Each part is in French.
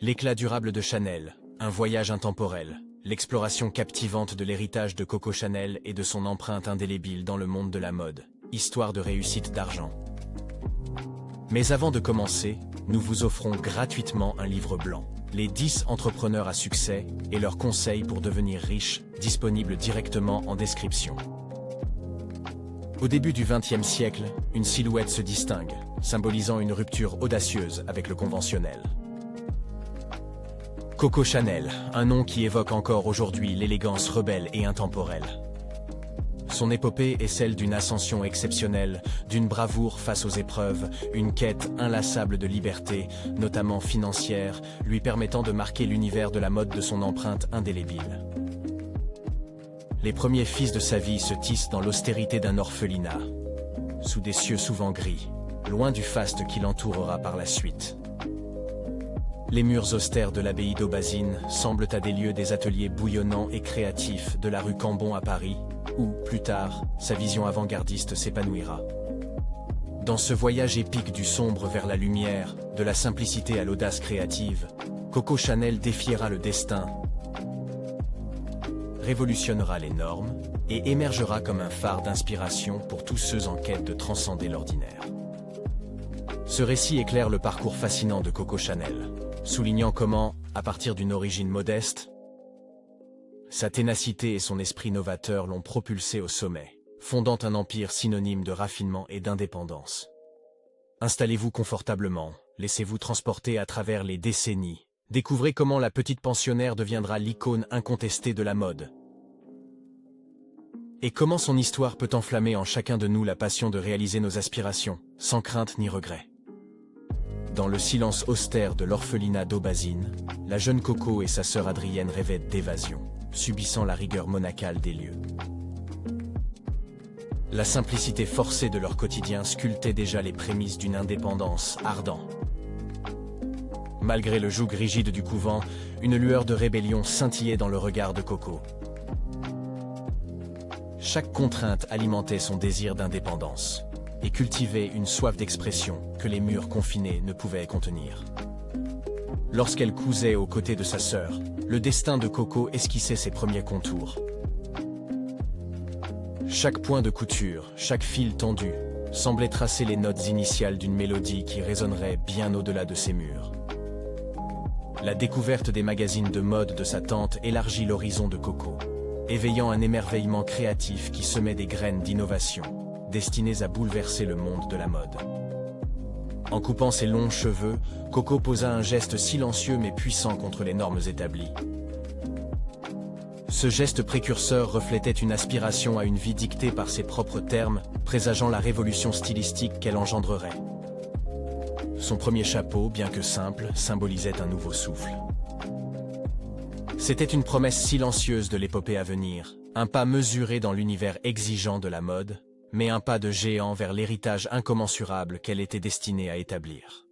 L'éclat durable de Chanel, un voyage intemporel, l'exploration captivante de l'héritage de Coco Chanel et de son empreinte indélébile dans le monde de la mode, histoire de réussite d'argent. Mais avant de commencer, nous vous offrons gratuitement un livre blanc. Les 10 entrepreneurs à succès et leurs conseils pour devenir riches, disponibles directement en description. Au début du XXe siècle, une silhouette se distingue, symbolisant une rupture audacieuse avec le conventionnel. Coco Chanel, un nom qui évoque encore aujourd'hui l'élégance rebelle et intemporelle. Son épopée est celle d'une ascension exceptionnelle, d'une bravoure face aux épreuves, une quête inlassable de liberté, notamment financière, lui permettant de marquer l'univers de la mode de son empreinte indélébile. Les premiers fils de sa vie se tissent dans l'austérité d'un orphelinat, sous des cieux souvent gris, loin du faste qui l'entourera par la suite. Les murs austères de l'abbaye d'Aubazine semblent à des lieux des ateliers bouillonnants et créatifs de la rue Cambon à Paris, où, plus tard, sa vision avant-gardiste s'épanouira. Dans ce voyage épique du sombre vers la lumière, de la simplicité à l'audace créative, Coco Chanel défiera le destin, révolutionnera les normes et émergera comme un phare d'inspiration pour tous ceux en quête de transcender l'ordinaire. Ce récit éclaire le parcours fascinant de Coco Chanel, soulignant comment, à partir d'une origine modeste, sa ténacité et son esprit novateur l'ont propulsé au sommet, fondant un empire synonyme de raffinement et d'indépendance. Installez-vous confortablement, laissez-vous transporter à travers les décennies, découvrez comment la petite pensionnaire deviendra l'icône incontestée de la mode. Et comment son histoire peut enflammer en chacun de nous la passion de réaliser nos aspirations, sans crainte ni regret. Dans le silence austère de l'orphelinat d'Aubazine, la jeune Coco et sa sœur Adrienne rêvaient d'évasion, subissant la rigueur monacale des lieux. La simplicité forcée de leur quotidien sculptait déjà les prémices d'une indépendance ardente. Malgré le joug rigide du couvent, une lueur de rébellion scintillait dans le regard de Coco. Chaque contrainte alimentait son désir d'indépendance et cultivait une soif d'expression que les murs confinés ne pouvaient contenir. Lorsqu'elle cousait aux côtés de sa sœur, le destin de Coco esquissait ses premiers contours. Chaque point de couture, chaque fil tendu, semblait tracer les notes initiales d'une mélodie qui résonnerait bien au-delà de ses murs. La découverte des magazines de mode de sa tante élargit l'horizon de Coco, éveillant un émerveillement créatif qui semait des graines d'innovation, destinées à bouleverser le monde de la mode. En coupant ses longs cheveux, Coco posa un geste silencieux mais puissant contre les normes établies. Ce geste précurseur reflétait une aspiration à une vie dictée par ses propres termes, présageant la révolution stylistique qu'elle engendrerait. Son premier chapeau, bien que simple, symbolisait un nouveau souffle. C'était une promesse silencieuse de l'épopée à venir, un pas mesuré dans l'univers exigeant de la mode, mais un pas de géant vers l'héritage incommensurable qu'elle était destinée à établir.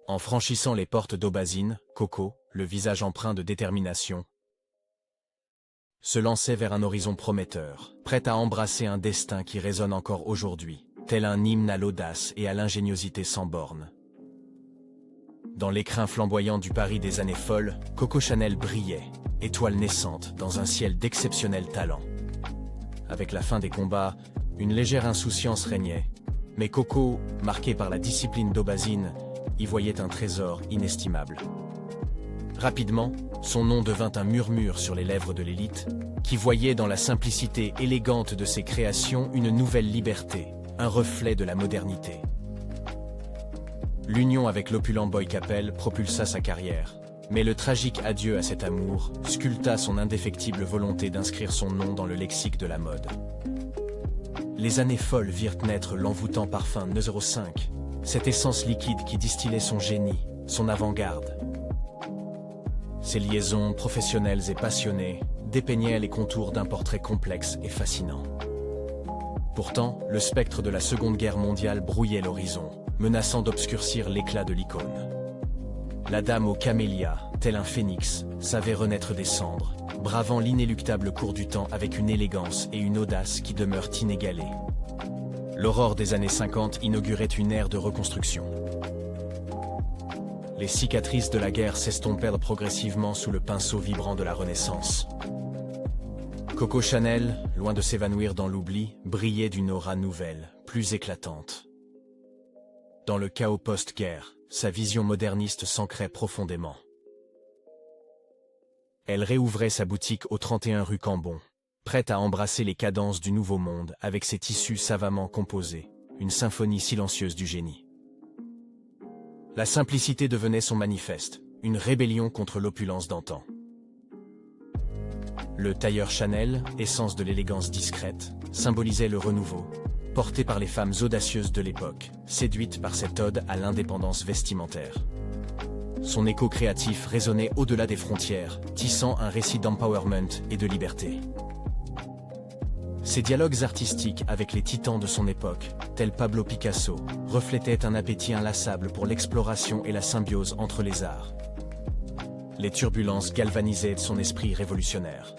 En franchissant les portes d'Aubazine, Coco, le visage empreint de détermination, se lançait vers un horizon prometteur, prête à embrasser un destin qui résonne encore aujourd'hui, tel un hymne à l'audace et à l'ingéniosité sans bornes. Dans l'écrin flamboyant du Paris des années folles, Coco Chanel brillait, étoile naissante dans un ciel d'exceptionnel talent. Avec la fin des combats, une légère insouciance régnait, mais Coco, marqué par la discipline d'Aubazine, y voyait un trésor inestimable. Rapidement, son nom devint un murmure sur les lèvres de l'élite, qui voyait dans la simplicité élégante de ses créations une nouvelle liberté, un reflet de la modernité. L'union avec l'opulent Boy Capel propulsa sa carrière, mais le tragique adieu à cet amour sculpta son indéfectible volonté d'inscrire son nom dans le lexique de la mode. Les années folles virent naître l'envoûtant parfum No. 5, cette essence liquide qui distillait son génie, son avant-garde. Ses liaisons professionnelles et passionnées dépeignaient les contours d'un portrait complexe et fascinant. Pourtant, le spectre de la Seconde Guerre mondiale brouillait l'horizon, menaçant d'obscurcir l'éclat de l'icône. La dame aux camélias, tel un phénix, savait renaître des cendres, bravant l'inéluctable cours du temps avec une élégance et une audace qui demeurent inégalées. L'aurore des années 50 inaugurait une ère de reconstruction. Les cicatrices de la guerre s'estompèrent progressivement sous le pinceau vibrant de la Renaissance. Coco Chanel, loin de s'évanouir dans l'oubli, brillait d'une aura nouvelle, plus éclatante. Dans le chaos post-guerre, sa vision moderniste s'ancrait profondément. Elle réouvrait sa boutique au 31 rue Cambon, prête à embrasser les cadences du nouveau monde avec ses tissus savamment composés, une symphonie silencieuse du génie. La simplicité devenait son manifeste, une rébellion contre l'opulence d'antan. Le tailleur Chanel, essence de l'élégance discrète, symbolisait le renouveau, porté par les femmes audacieuses de l'époque, séduites par cette ode à l'indépendance vestimentaire. Son écho créatif résonnait au-delà des frontières, tissant un récit d'empowerment et de liberté. Ses dialogues artistiques avec les titans de son époque, tels Pablo Picasso, reflétaient un appétit inlassable pour l'exploration et la symbiose entre les arts. Les turbulences galvanisaient son esprit révolutionnaire.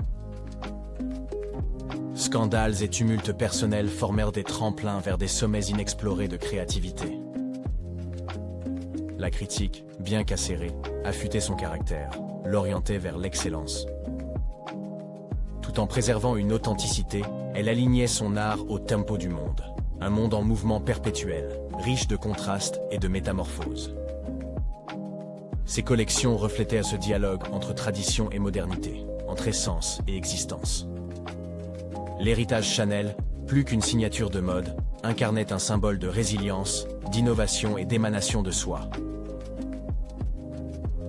Scandales et tumultes personnels formèrent des tremplins vers des sommets inexplorés de créativité. La critique, bien qu'acérée, affûtait son caractère, l'orientait vers l'excellence. Tout en préservant une authenticité, elle alignait son art au tempo du monde, un monde en mouvement perpétuel, riche de contrastes et de métamorphoses. Ses collections reflétaient ce dialogue entre tradition et modernité, entre essence et existence. L'héritage Chanel, plus qu'une signature de mode, incarnait un symbole de résilience, d'innovation et d'émanation de soi.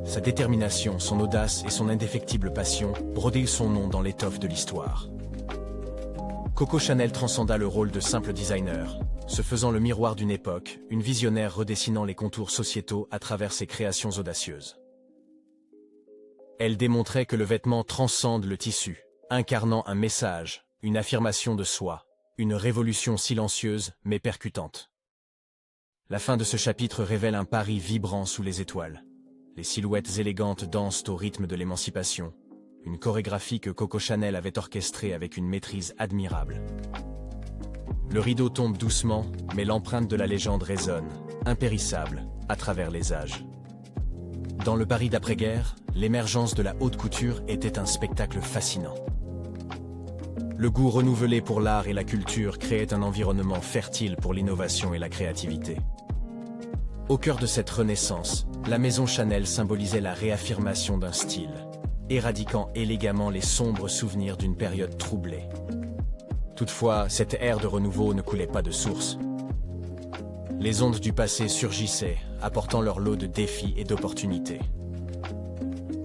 Sa détermination, son audace et son indéfectible passion brodaient son nom dans l'étoffe de l'histoire. Coco Chanel transcenda le rôle de simple designer, se faisant le miroir d'une époque, une visionnaire redessinant les contours sociétaux à travers ses créations audacieuses. Elle démontrait que le vêtement transcende le tissu, incarnant un message, une affirmation de soi, une révolution silencieuse mais percutante. La fin de ce chapitre révèle un Paris vibrant sous les étoiles. Les silhouettes élégantes dansent au rythme de l'émancipation, une chorégraphie que Coco Chanel avait orchestrée avec une maîtrise admirable. Le rideau tombe doucement, mais l'empreinte de la légende résonne, impérissable, à travers les âges. Dans le Paris d'après-guerre, l'émergence de la haute couture était un spectacle fascinant. Le goût renouvelé pour l'art et la culture créait un environnement fertile pour l'innovation et la créativité. Au cœur de cette renaissance, la maison Chanel symbolisait la réaffirmation d'un style, éradiquant élégamment les sombres souvenirs d'une période troublée. Toutefois, cette ère de renouveau ne coulait pas de source. Les ondes du passé surgissaient, apportant leur lot de défis et d'opportunités.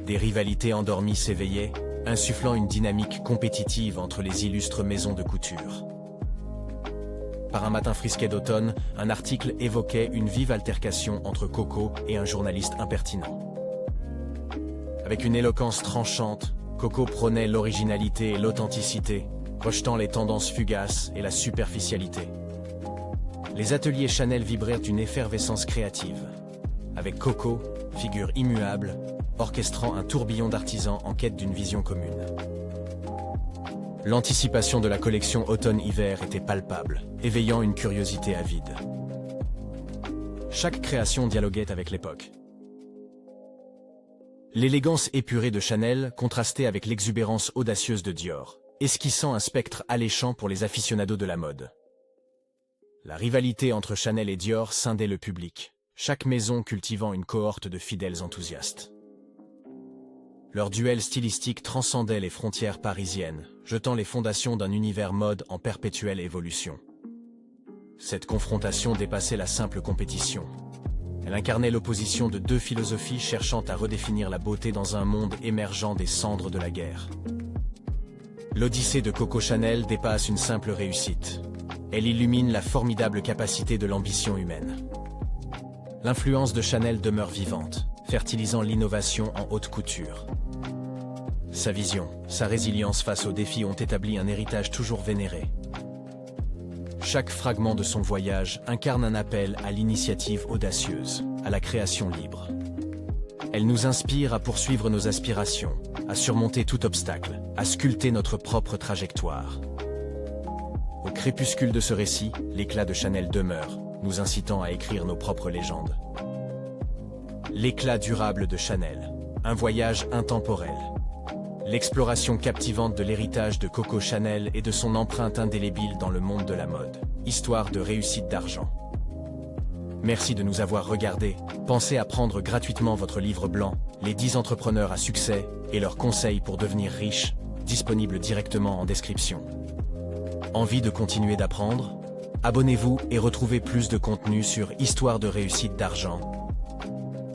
Des rivalités endormies s'éveillaient, insufflant une dynamique compétitive entre les illustres maisons de couture. Par un matin frisquet d'automne, un article évoquait une vive altercation entre Coco et un journaliste impertinent. Avec une éloquence tranchante, Coco prônait l'originalité et l'authenticité, rejetant les tendances fugaces et la superficialité. Les ateliers Chanel vibrèrent d'une effervescence créative, avec Coco, figure immuable, orchestrant un tourbillon d'artisans en quête d'une vision commune. L'anticipation de la collection automne-hiver était palpable, éveillant une curiosité avide. Chaque création dialoguait avec l'époque. L'élégance épurée de Chanel contrastait avec l'exubérance audacieuse de Dior, esquissant un spectre alléchant pour les aficionados de la mode. La rivalité entre Chanel et Dior scindait le public, chaque maison cultivant une cohorte de fidèles enthousiastes. Leur duel stylistique transcendait les frontières parisiennes, jetant les fondations d'un univers mode en perpétuelle évolution. Cette confrontation dépassait la simple compétition. Elle incarnait l'opposition de deux philosophies cherchant à redéfinir la beauté dans un monde émergeant des cendres de la guerre. L'Odyssée de Coco Chanel dépasse une simple réussite. Elle illumine la formidable capacité de l'ambition humaine. L'influence de Chanel demeure vivante, fertilisant l'innovation en haute couture. Sa vision, sa résilience face aux défis ont établi un héritage toujours vénéré. Chaque fragment de son voyage incarne un appel à l'initiative audacieuse, à la création libre. Elle nous inspire à poursuivre nos aspirations, à surmonter tout obstacle, à sculpter notre propre trajectoire. Au crépuscule de ce récit, l'éclat de Chanel demeure, nous incitant à écrire nos propres légendes. L'éclat durable de Chanel. Un voyage intemporel. L'exploration captivante de l'héritage de Coco Chanel et de son empreinte indélébile dans le monde de la mode. Histoire de réussite d'argent. Merci de nous avoir regardés. Pensez à prendre gratuitement votre livre blanc, Les 10 entrepreneurs à succès et leurs conseils pour devenir riche, disponible directement en description. Envie de continuer d'apprendre? Abonnez-vous et retrouvez plus de contenu sur Histoire de réussite d'argent